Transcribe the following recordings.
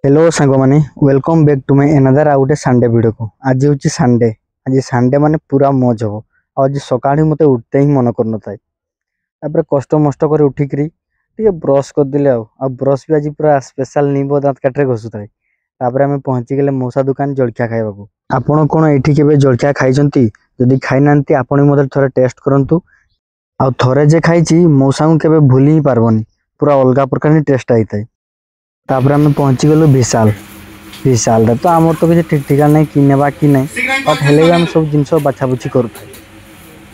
Hello सांग माने welcome back to my another आउटे संडे वीडियो को आज हूँ संडे। आज संडे माने पूरा मौज हम आज सकाळ मते उठते ही मन कर नଥାଏ तापर कष्ट मष्ट कर उठिकरी टे ब्रश करदेले ब्रश भी आज पूरा स्पेशल नींबो दांत काटे घसुଥାଏ तापर आम पहुँची गले मौसा दुकान जलखिया खाइबाकू। आपण कोन एठी केबे जलखिया खाइचंती जदि खाइ नांती आपण मते थोड़े टेस्ट करंतु आ थोड़े जे खाइची मौसा को केबे भूली ही पारबनी पूरा अलगा प्रकार टेस्ट आइଥାଏ। तापर आम पहुँची गलु विशाल विशाल तो आमर तो किसी ठीक ठिकाना नहीं कि नेबा कि नहीं बट हेले भी आम सब जिनस बाछा बुछी करूँ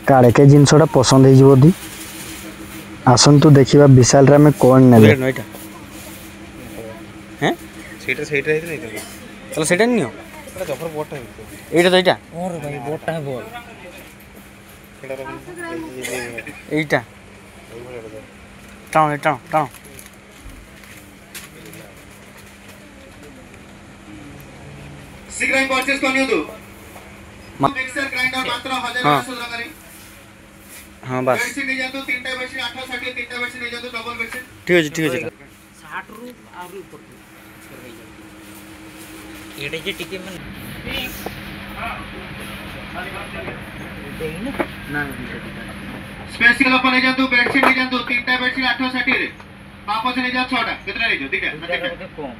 काले के जिनसटा पसंद हो आसतु देखा विशाल रे आम कौन ने ସେଇଟା ସେଇଟା ହେଇଥିଲେ ହେଇଥାନ୍ତା। चलो सेटा नियो ଏଇଟା ଜଫର ବୋର୍ଡଟା ହେଇଥିବ। एटा तो एटा और भाई बोटा है बोल ସେଇଟା एटा टाउन टाउन टाउन ଶୀଘ୍ର ହିଁ ପରଚେଜ କରିନିଅନ୍ତୁ। मा- ମିକ୍ସର ଗ୍ରାଇଣ୍ଡର ମାତ୍ର 1000 हाँ 1200 ଟଙ୍କାରେ। हाँ बस ବେଡସିଟ୍ ନେଇଯାନ୍ତୁ ତିନିଟା ବେଡସିଟ୍ 860 ତିନିଟା ବେଡସିଟ୍ ନେଇଯାନ୍ତୁ ଡବଲ ବେଡସିଟ୍। ठीक है 60 रु आरु ऊपर एटा जे टिके मन देइन ना ସ୍ପେସିଆଲ ଅଫର ନେଇଯାନ୍ତୁ ବେଡସିଟ୍ ନେଇଯାନ୍ତୁ ତିନିଟା ବେଡସିଟ୍ 860 ରେ। ପାପଛ ନେଇଯାନ୍ତୁ 6ଟା କେତେଟା ନେଇଯାଉ ଦିଟା देखा कम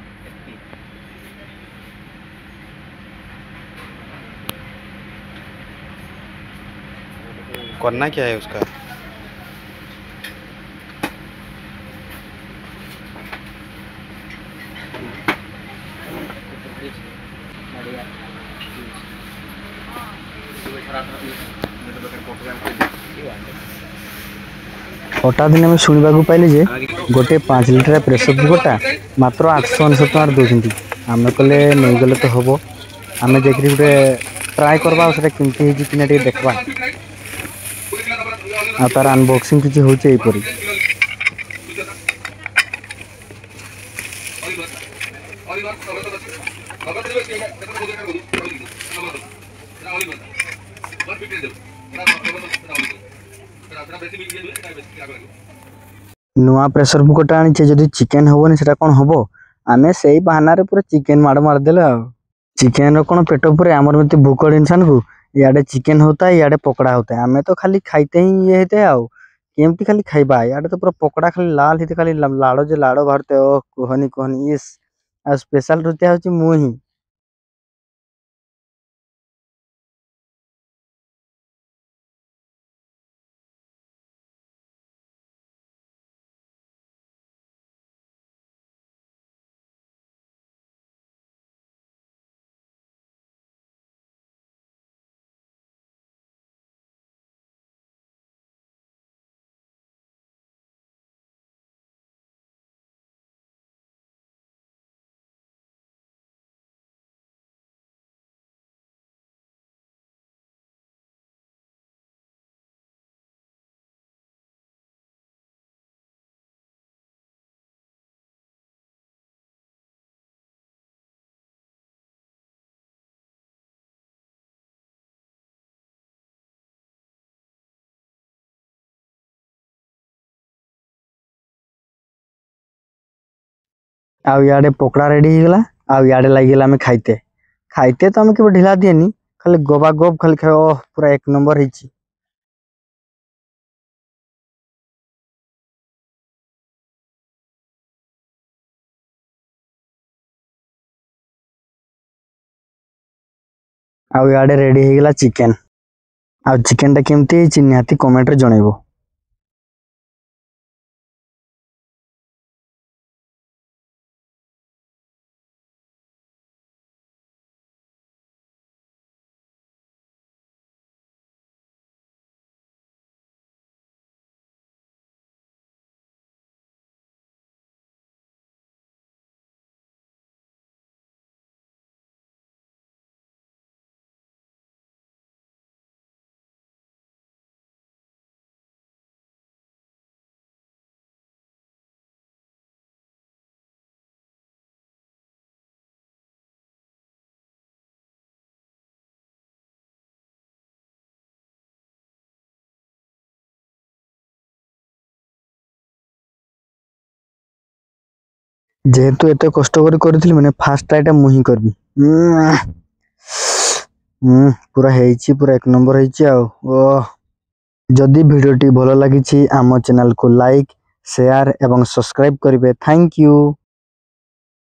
करना क्या है उसका? हठात दिन आम शुणा पाइले जे गोटे 5 लिटर प्रेसर कुकरटा मात्र 899 टकर दौरान आम कले नहीं गले तो हम आम जाकि गोटे ट्राए करवा केमती कि देखा आ तार अनबॉक्सिंग किसी होपरी नुआ प्रेसर कुकरटा आनी जदि चिकेन हेनी से कौन हम आम से बहाना पूरा चिकेन माड़ मारदेले चिकेन कौन पेट पूरे आमर मत भूक इंसान को इे चिकेन होता है इे पकड़ा होता है आम तो खाली खाइते ही ये होते केमती खाली खाइबा इे तो पूरा पकड़ा खाली लाल होते खाली लाड़ जो लाड़ बाहरते ओ कहनी कहनी ये स्पेशल रुतिया हूँ मुही आड़े पकड़ा रेडी होगा आड़े लगे आम खाइते खाइते तो आम के ढिला दिएनी खाली गबा गब खाली खाए पूरा एक नंबर है। आड़े रेडी होगा चिकेन आ चिकेन टा केमती निहाती कमेंट रे जनइबो। जेहेतु एत कष्ट करी मैंने फास्ट ट्राईटा मुही करबी पूरा हेइची पूरा एक नंबर हेइची आ जदि भिडियोटी भल लगी आम चैनल को लाइक शेयर एवं सब्सक्राइब करेंगे। Thank you.